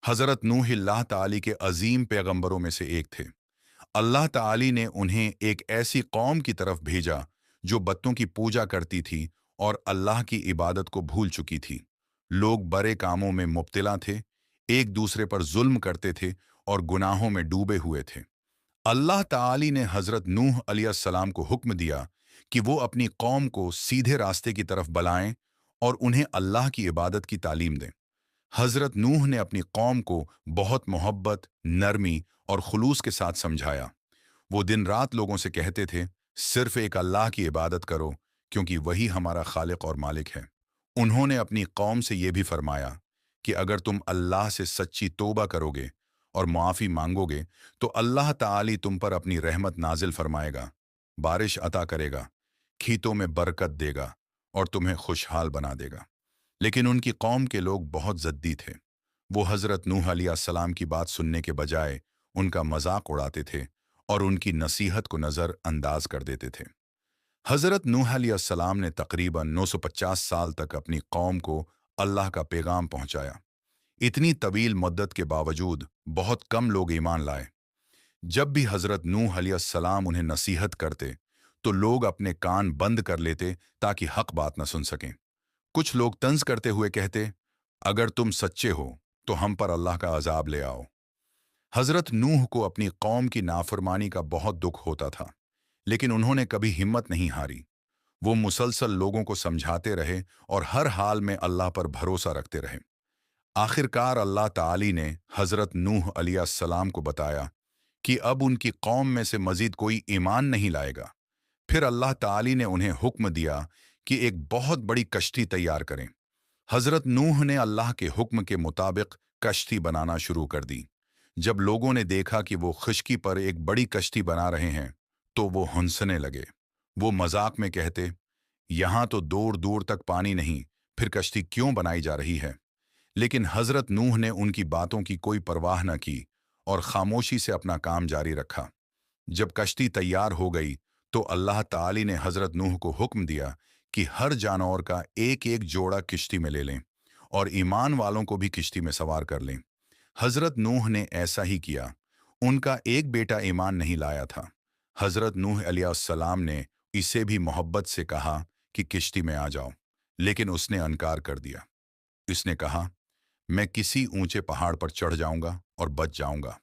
हज़रत नूह अल्लाह ताली के अजीम पैगंबरों में से एक थे। अल्लाह ताली ने उन्हें एक ऐसी कौम की तरफ भेजा जो बत्तों की पूजा करती थी और अल्लाह की इबादत को भूल चुकी थी। लोग बड़े कामों में मुब्तिला थे, एक दूसरे पर जुल्म करते थे और गुनाहों में डूबे हुए थे। अल्लाह ताली ने हज़रत नूह अलैहिस्सलाम को हुक्म दिया कि वो अपनी कौम को सीधे रास्ते की तरफ बुलाएं और उन्हें अल्लाह की इबादत की तालीम दें। हज़रत नूह ने अपनी कौम को बहुत मोहब्बत, नरमी और खुलूस के साथ समझाया। वो दिन रात लोगों से कहते थे, सिर्फ एक अल्लाह की इबादत करो, क्योंकि वही हमारा खालिक और मालिक है। उन्होंने अपनी कौम से ये भी फरमाया कि अगर तुम अल्लाह से सच्ची तौबा करोगे और मुआफ़ी मांगोगे, तो अल्लाह ताली तुम पर अपनी रहमत नाजिल फरमाएगा, बारिश अता करेगा, खेतों में बरकत देगा और तुम्हें खुशहाल बना देगा। लेकिन उनकी कौम के लोग बहुत ज़द्दी थे। वो हज़रत नूह अलैहिस्सलाम की बात सुनने के बजाय उनका मजाक उड़ाते थे और उनकी नसीहत को नज़र अंदाज कर देते थे। हज़रत नूह अलैहिस्सलाम ने तकरीबन 950 साल तक अपनी कौम को अल्लाह का पैगाम पहुंचाया। इतनी तवील मुद्दत के बावजूद बहुत कम लोग ईमान लाए। जब भी हज़रत नूह अलैहिस्सलाम उन्हें नसीहत करते, तो लोग अपने कान बंद कर लेते ताकि हक बात न सुन सकें। कुछ लोग तंज करते हुए कहते, अगर तुम सच्चे हो तो हम पर अल्लाह का अजाब ले आओ। हजरत नूह को अपनी कौम की नाफरमानी का बहुत दुख होता था, लेकिन उन्होंने कभी हिम्मत नहीं हारी। वो मुसलसल लोगों को समझाते रहे और हर हाल में अल्लाह पर भरोसा रखते रहे। आखिरकार अल्लाह ताली ने हजरत नूह अलैहिस्सलाम को बताया कि अब उनकी कौम में से मजीद कोई ईमान नहीं लाएगा। फिर अल्लाह ताली ने उन्हें हुक्म दिया कि एक बहुत बड़ी कश्ती तैयार करें। हजरत नूह ने अल्लाह के हुक्म के मुताबिक कश्ती बनाना शुरू कर दी। जब लोगों ने देखा कि वो खुश्की पर एक बड़ी कश्ती बना रहे हैं, तो वो हंसने लगे। वो मजाक में कहते, यहां तो दूर दूर तक पानी नहीं, फिर कश्ती क्यों बनाई जा रही है? लेकिन हजरत नूह ने उनकी बातों की कोई परवाह न की और खामोशी से अपना काम जारी रखा। जब कश्ती तैयार हो गई, तो अल्लाह ताली ने हजरत नूह को हुक्म दिया कि हर जानवर का एक एक जोड़ा किश्ती में ले लें और ईमान वालों को भी किश्ती में सवार कर लें। हजरत नूह ने ऐसा ही किया। उनका एक बेटा ईमान नहीं लाया था। हजरत नूह अलैहिस्सलाम ने इसे भी मोहब्बत से कहा कि किश्ती में आ जाओ, लेकिन उसने अनकार कर दिया। इसने कहा, मैं किसी ऊंचे पहाड़ पर चढ़ जाऊंगा और बच जाऊंगा।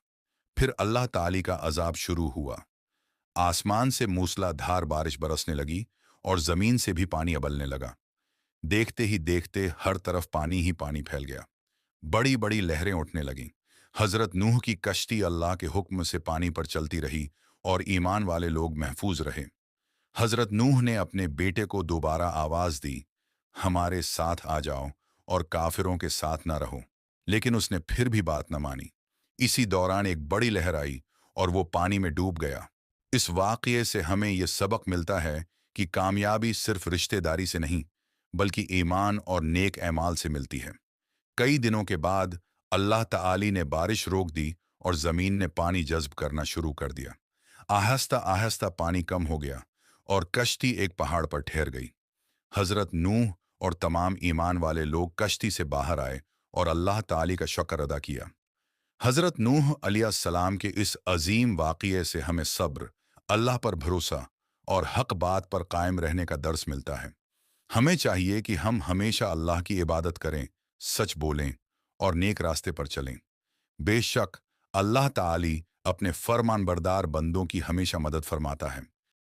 फिर अल्लाह ताली का अजाब शुरू हुआ। आसमान से मूसलाधार बारिश बरसने लगी और जमीन से भी पानी अबलने लगा। देखते ही देखते हर तरफ पानी ही पानी फैल गया। बड़ी बड़ी लहरें उठने लगीं। हजरत नूह की कश्ती अल्लाह के हुक्म से पानी पर चलती रही और ईमान वाले लोग महफूज रहे। हजरत नूह ने अपने बेटे को दोबारा आवाज दी, हमारे साथ आ जाओ और काफिरों के साथ ना रहो। लेकिन उसने फिर भी बात न मानी। इसी दौरान एक बड़ी लहर आई और वो पानी में डूब गया। इस वाक़ये से हमें ये सबक मिलता है कि कामयाबी सिर्फ रिश्तेदारी से नहीं, बल्कि ईमान और नेक एमाल से मिलती है। कई दिनों के बाद अल्लाह ताली ने बारिश रोक दी और ज़मीन ने पानी जज्ब करना शुरू कर दिया। आहिस्ता आहिस्ता पानी कम हो गया और कश्ती एक पहाड़ पर ठहर गई। हज़रत नूह और तमाम ईमान वाले लोग कश्ती से बाहर आए और अल्लाह ताली का शुक्र अदा किया। हज़रत नूह अलैहिस्सलाम के इस अजीम वाक़ये से हमें सब्र, अल्लाह पर भरोसा और हक बात पर कायम रहने का दर्स मिलता है। हमें चाहिए कि हम हमेशा अल्लाह की इबादत करें, सच बोलें और नेक रास्ते पर चलें। बेशक अल्लाह ताली अपने फरमानबरदार बंदों की हमेशा मदद फरमाता है।